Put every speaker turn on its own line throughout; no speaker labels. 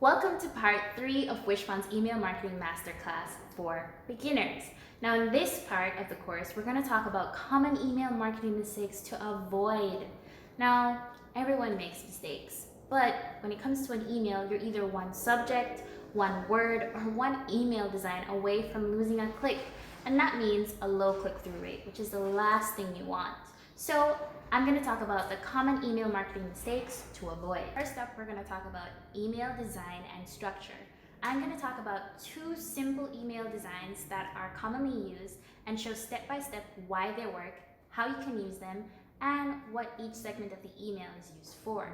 Welcome to part 3 of Wishpond's Email Marketing Masterclass for beginners. Now in this part of the course, we're going to talk about common email marketing mistakes to avoid. Now, everyone makes mistakes, but when it comes to an email, you're either one subject, one word, or one email design away from losing a click. And that means a low click-through rate, which is the last thing you want. So I'm going to talk about the common email marketing mistakes to avoid. First up, we're going to talk about email design and structure. I'm going to talk about 2 simple email designs that are commonly used and show step-by-step why they work, how you can use them, and what each segment of the email is used for.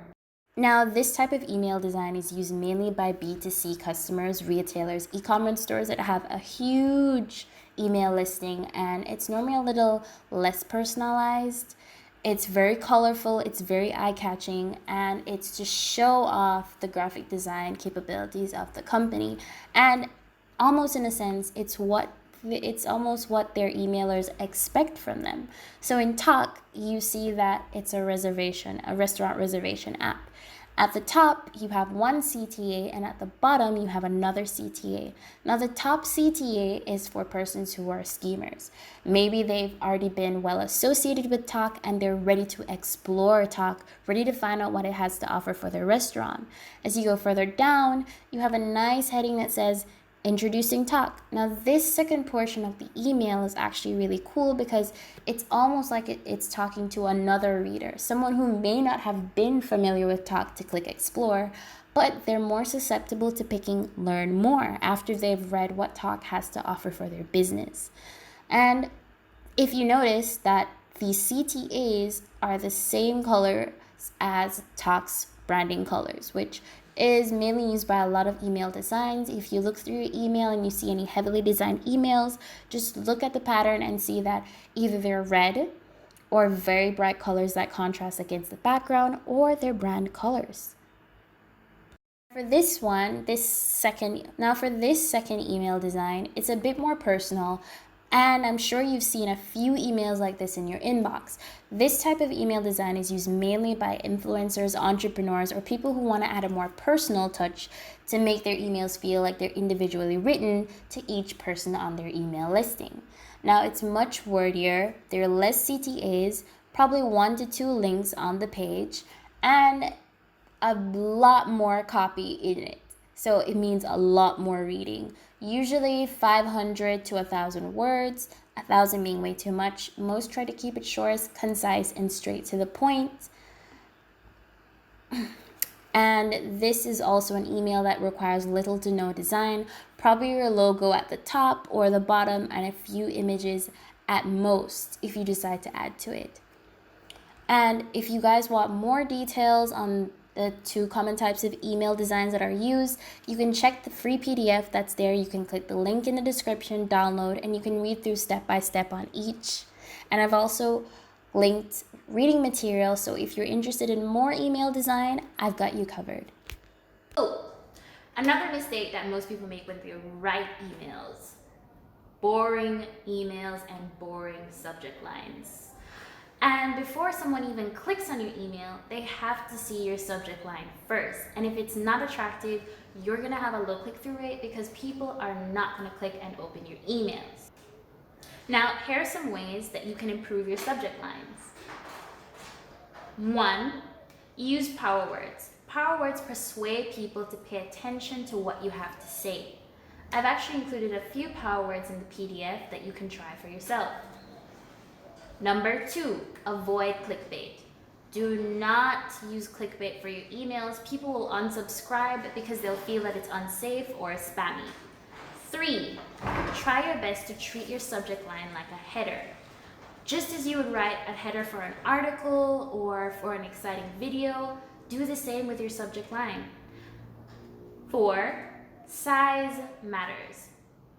Now, this type of email design is used mainly by B2C customers, retailers, e-commerce stores that have a huge email listing, and it's normally a little less personalized. It's very colorful, it's very eye-catching, and it's to show off the graphic design capabilities of the company. And almost in a sense, it's almost what their emailers expect from them. So in Talk, you see that it's a restaurant reservation app. At the top, you have one CTA, and at the bottom, you have another CTA. Now, the top CTA is for persons who are schemers. Maybe they've already been well associated with Talk, and they're ready to explore Talk, ready to find out what it has to offer for their restaurant. As you go further down, you have a nice heading that says, Introducing Talk. Now, this second portion of the email is actually really cool because it's almost like it's talking to another reader, someone who may not have been familiar with Talk to click Explore, but they're more susceptible to picking Learn More after they've read what Talk has to offer for their business. And if you notice that the CTAs are the same color as Talk's branding colors, which is mainly used by a lot of email designs. If you look through your email and you see any heavily designed emails, just look at the pattern and see that either they're red or very bright colors that contrast against the background, or they're brand colors. For this second email design, it's a bit more personal, and I'm sure you've seen a few emails like this in your inbox. This type of email design is used mainly by influencers, entrepreneurs, or people who want to add a more personal touch to make their emails feel like they're individually written to each person on their email listing. Now, it's much wordier. There are less CTAs, probably 1 to 2 links on the page, and a lot more copy in it. So it means a lot more reading. Usually 500 to 1,000 words, 1,000 being way too much. Most try to keep it short, concise, and straight to the point. And this is also an email that requires little to no design, probably your logo at the top or the bottom, and a few images at most if you decide to add to it. And if you guys want more details on the 2 common types of email designs that are used, you can check the free PDF that's there. You can click the link in the description, download, and you can read through step by step on each. And I've also linked reading material, so if you're interested in more email design, I've got you covered. Oh, another mistake that most people make when they write emails: boring emails and boring subject lines. And before someone even clicks on your email, they have to see your subject line first. And if it's not attractive, you're going to have a low click-through rate because people are not going to click and open your emails. Now, here are some ways that you can improve your subject lines. 1, use power words. Power words persuade people to pay attention to what you have to say. I've actually included a few power words in the PDF that you can try for yourself. Number 2, avoid clickbait. Do not use clickbait for your emails. People will unsubscribe because they'll feel that it's unsafe or spammy. 3, try your best to treat your subject line like a header. Just as you would write a header for an article or for an exciting video, do the same with your subject line. 4, size matters.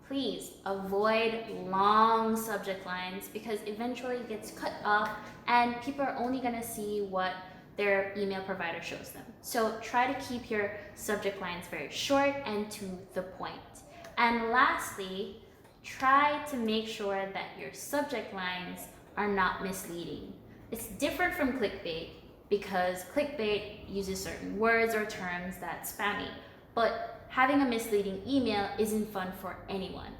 Please avoid long subject lines because eventually it gets cut off and people are only going to see what their email provider shows them. So try to keep your subject lines very short and to the point. And lastly, try to make sure that your subject lines are not misleading. It's different from clickbait because clickbait uses certain words or terms that's spammy. but having a misleading email isn't fun for anyone.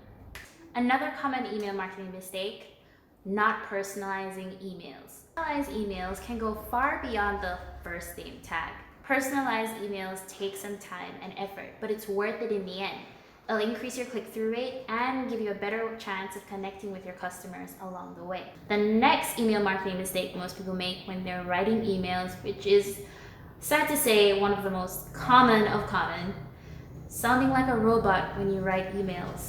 Another common email marketing mistake: not personalizing emails. Personalized emails can go far beyond the first name tag. Personalized emails take some time and effort, but it's worth it in the end. It'll increase your click-through rate and give you a better chance of connecting with your customers along the way. The next email marketing mistake most people make when they're writing emails, which is sad to say one of the most common of common, sounding like a robot when you write emails.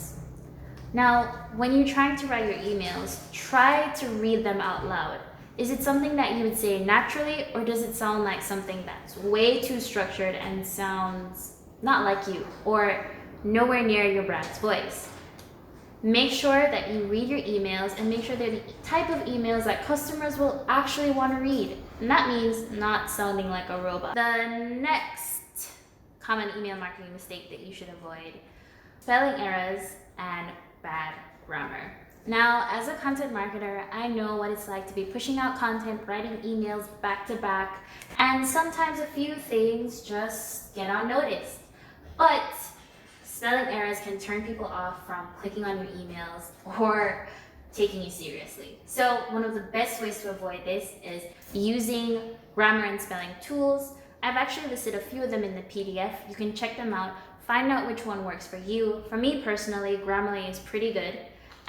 Now, when you're trying to write your emails, try to read them out loud. Is it something that you would say naturally, or does it sound like something that's way too structured and sounds not like you, or nowhere near your brand's voice? Make sure that you read your emails and make sure they're the type of emails that customers will actually want to read. And that means not sounding like a robot. The next common email marketing mistake that you should avoid: spelling errors and bad grammar. Now, as a content marketer, I know what it's like to be pushing out content, writing emails back to back, and sometimes a few things just get unnoticed. But spelling errors can turn people off from clicking on your emails or taking you seriously. So one of the best ways to avoid this is using grammar and spelling tools. I've actually listed a few of them in the PDF. You can check them out, find out which one works for you. For me personally, Grammarly is pretty good.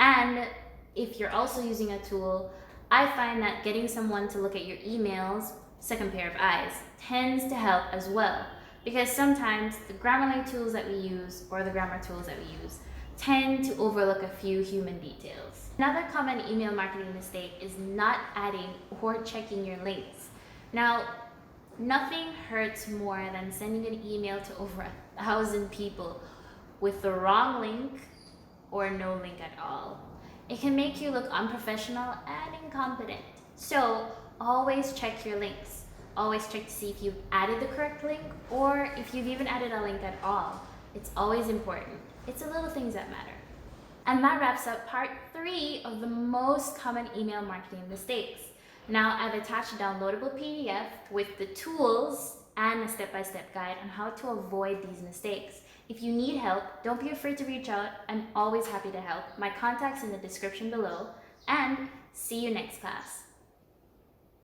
And if you're also using a tool, I find that getting someone to look at your emails, second pair of eyes, tends to help as well. Because sometimes the Grammarly tools that we use, or the grammar tools that we use, tend to overlook a few human details. Another common email marketing mistake is not adding or checking your links. Now, nothing hurts more than sending an email to over 1,000 people with the wrong link or no link at all. It can make you look unprofessional and incompetent. So always check your links. Always check to see if you've added the correct link or if you've even added a link at all. It's always important. It's the little things that matter. And that wraps up part 3 of the most common email marketing mistakes. Now I've attached a downloadable PDF with the tools and a step-by-step guide on how to avoid these mistakes. If you need help, don't be afraid to reach out. I'm always happy to help. My contact's in the description below, and see you next class.